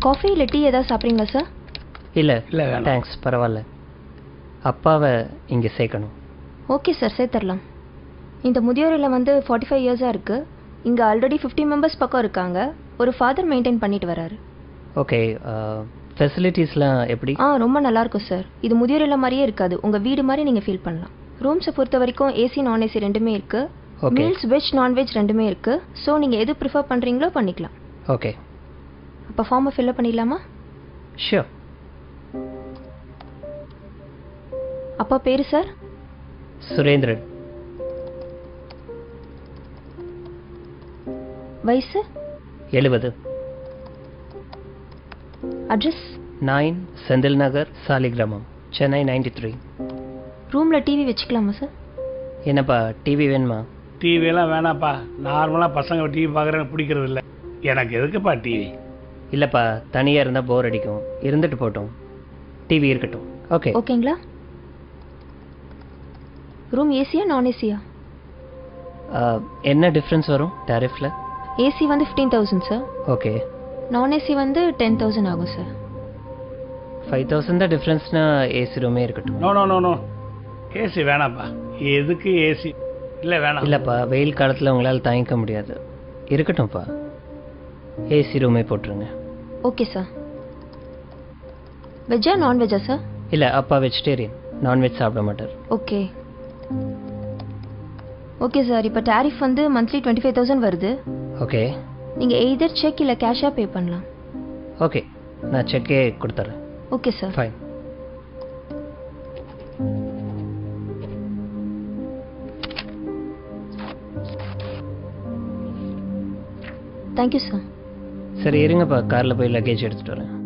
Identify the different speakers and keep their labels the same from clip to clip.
Speaker 1: Coffee இல்லை tea ஏதாவது சாப்பிட்றீங்களா சார்?
Speaker 2: இல்லை இல்லை தேங்க்ஸ், பரவாயில்ல. அப்பாவை இங்கே சேர்க்கணும்.
Speaker 1: ஓகே சார், சேர்த்துடலாம். இந்த முதியோர் இல்லம் வந்து 45 இயர்ஸாக இருக்குது. இங்கே ஆல்ரெடி 50 மெம்பர்ஸ் பக்கம் இருக்காங்க. ஒரு ஃபாதர் மெயின்டைன் பண்ணிட்டு வராரு.
Speaker 2: ஓகே, ஃபெசிலிட்டிஸ்லாம் எப்படி?
Speaker 1: ரொம்ப நல்லாயிருக்கும் சார். இது முதியோர் இல்லம் மாதிரியே இருக்காது, உங்கள் வீடு மாதிரி நீங்கள் ஃபீல் பண்ணலாம். ரூம்ஸை பொறுத்த வரைக்கும் ஏசி நான் ஏசி ரெண்டுமே இருக்குது. மீல்ஸ் வெஜ் நான்வெஜ் ரெண்டுமே இருக்குது. ஸோ நீங்கள் எது ப்ரிஃபர் பண்ணுறீங்களோ பண்ணிக்கலாம்.
Speaker 2: ஓகே,
Speaker 1: அப்போ ஃபார்மை ஃபில்அப் பண்ணிடலாமா?
Speaker 2: ஷியோர்.
Speaker 1: அப்பா பேர் சார்?
Speaker 2: சுரேந்திரன்.
Speaker 1: வயசு?
Speaker 2: 70.
Speaker 1: அட்ரஸ்?
Speaker 2: 9 செந்தில் நகர், சாலிகிராமம், சென்னை 93.
Speaker 1: ரூமில் டிவி வச்சுக்கலாமா சார்?
Speaker 2: என்னப்பா டிவி வேணுமா?
Speaker 3: டிவியெல்லாம் வேணாப்பா. நார்மலாக பசங்க டிவி பார்க்குறேன்னு பிடிக்கிறது இல்லை. எனக்கு எதுக்குப்பா டிவி?
Speaker 2: இல்லைப்பா, தனியாக இருந்தால் போர் அடிக்கும். இருந்துட்டு போட்டோம், டிவி இருக்கட்டும். ஓகே
Speaker 1: ஓகேங்களா? ரூம் ஏசியா நான் ஏசியா?
Speaker 2: என்ன டிஃப்ரென்ஸ் வரும் டாரிஃபில்?
Speaker 1: ஏசி வந்து 15,000 சார்.
Speaker 2: ஓகே.
Speaker 1: நான் ஏசி வந்து 10,000 ஆகும் சார்.
Speaker 2: 5,000 தான் டிஃப்ரென்ஸ்னா ஏசி ரூமே இருக்கட்டும்.
Speaker 3: No no no no, AC வேணாப்பா. எதுக்கு ஏசி? இல்லை வேணாம்.
Speaker 2: இல்லைப்பா, வெயில் காலத்தில் உங்களால் தாங்கிக்க முடியாது. இருக்கட்டும்ப்பா, ஏசி ரூமே போட்டுருங்க.
Speaker 1: Okay sir. வெஜ்ஜா நான்வெஜ்ஜா சார்?
Speaker 2: இல்லை, அப்பா வெஜிடேரியன், நான்வெஜ் சாப்பிட மாட்டார்.
Speaker 1: Okay okay sir. இப்போ டாரிஃப் வந்து மந்த்லி 25,000 வருது.
Speaker 2: ஓகே.
Speaker 1: நீங்கள் எய்தர் செக் இல்லை கேஷாக பே பண்ணலாம்.
Speaker 2: ஓகே, நான் செக்கே கொடுத்துட்றேன்.
Speaker 1: Okay sir.
Speaker 2: Fine.
Speaker 1: Thank you sir.
Speaker 2: சரி இருங்கப்பா, காரில் போய் லக்கேஜ் எடுத்துகிட்டு வரேன்.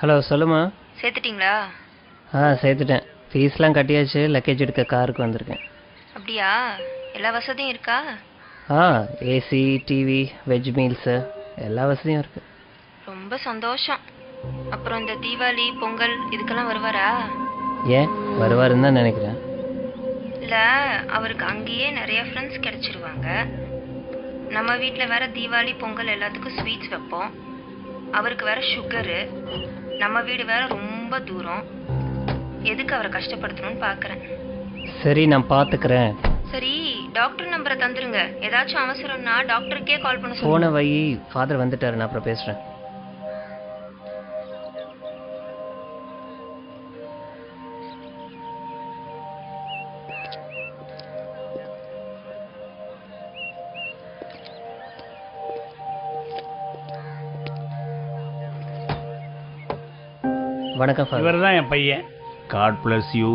Speaker 2: ஹலோ, சொல்லுமா.
Speaker 1: சேர்த்துட்டிங்களா?
Speaker 2: சேர்த்துட்டேன். ஃபீஸ்லாம் கட்டியாச்சு. லக்கேஜ் எடுக்க காருக்கு வந்திருக்கேன்.
Speaker 1: அப்படியா? எல்லா வசதியும் இருக்கா?
Speaker 2: ஏசி, டிவி, வெஜ் மீல்ஸு எல்லா வசதியும் இருக்குது.
Speaker 1: ரொம்ப சந்தோஷம். அப்புறம் இந்த தீபாவளி பொங்கல் இதுக்கெல்லாம் வருவாரா?
Speaker 2: ஏன் வருவாருன்னு தான் நினைக்கிறேன்.
Speaker 1: இல்லை, அவருக்கு அங்கேயே நிறைய ஃப்ரெண்ட்ஸ் கிடச்சிருவாங்க. நம்ம வீட்டில் வேற தீபாவளி பொங்கல் எல்லாத்துக்கும் ஸ்வீட்ஸ் வைப்போம். அவருக்கு வேற சுகரு. நம்ம வீடு வேற ரொம்ப தூரம். எதுக்கு அவரை கஷ்டப்படுத்தணும்னு பார்க்குறேன்.
Speaker 2: சரி, நான் பார்த்துக்கிறேன்.
Speaker 1: சரி, டாக்டர் நம்பரை தந்துருங்க. ஏதாச்சும் அவசரம்னா டாக்டருக்கே கால் பண்ண சொல்லுங்க.
Speaker 2: போன வை, ஃபாதர் வந்துட்டாரு, நான் அப்புறம் பேசுகிறேன். வணக்கம் ஃபாதர்.
Speaker 3: இவர் தான் என் பையன்.
Speaker 4: God bless you.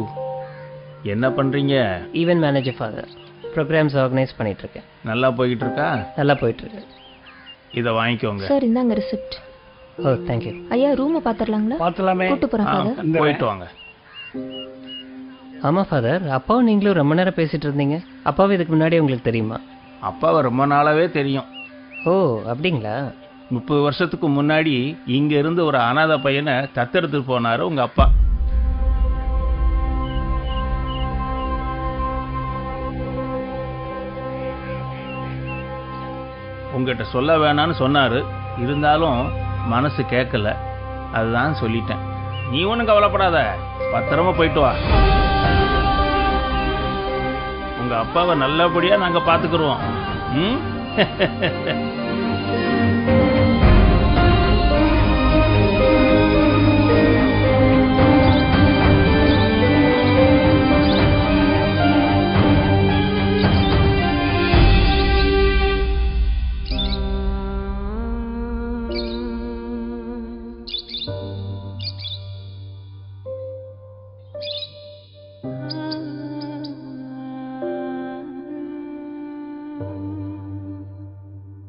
Speaker 4: என்ன பண்ணுறீங்க?
Speaker 2: Event manager father. Programmes organise பண்ணிகிட்ருக்கேன்.
Speaker 4: நல்லா போய்கிட்டு இருக்கா?
Speaker 2: நல்லா போயிட்டுருக்கு.
Speaker 4: இதை வாங்கிக்கோங்க.
Speaker 1: சார், இந்தாங்க ரிசிப்ட்.
Speaker 2: ஓ, தேங்க்யூ.
Speaker 1: ஐயா, ரூமை பார்த்துடலாங்களா?
Speaker 3: பார்த்துலாமே.
Speaker 1: கூட்டு போகிறேன் ஃபாதர்.
Speaker 4: போயிட்டு வாங்க.
Speaker 2: ஆமாம் ஃபாதர், அப்பாவும் நீங்களும் ரொம்ப நேரம் பேசிகிட்டு இருந்தீங்க. அப்பாவும் இதுக்கு முன்னாடி உங்களுக்கு தெரியுமா?
Speaker 4: அப்பாவை ரொம்ப நாளாவே தெரியும்.
Speaker 2: ஓ, அப்படிங்களா?
Speaker 4: 30 வருஷத்துக்கு முன்னாடி இங்க இருந்து ஒரு அனாதை பையனை தத்தெடுத்து போனாரு உங்க அப்பா. உங்ககிட்ட சொல்ல வேணான்னு சொன்னாரு. இருந்தாலும் மனசு கேட்கல, அதுதான் சொல்லிட்டேன். நீ ஒன்றும் கவலைப்படாத, பத்திரமா போயிட்டு வா. உங்க அப்பாவை நல்லபடியா நாங்க பாத்துக்கிறோம்.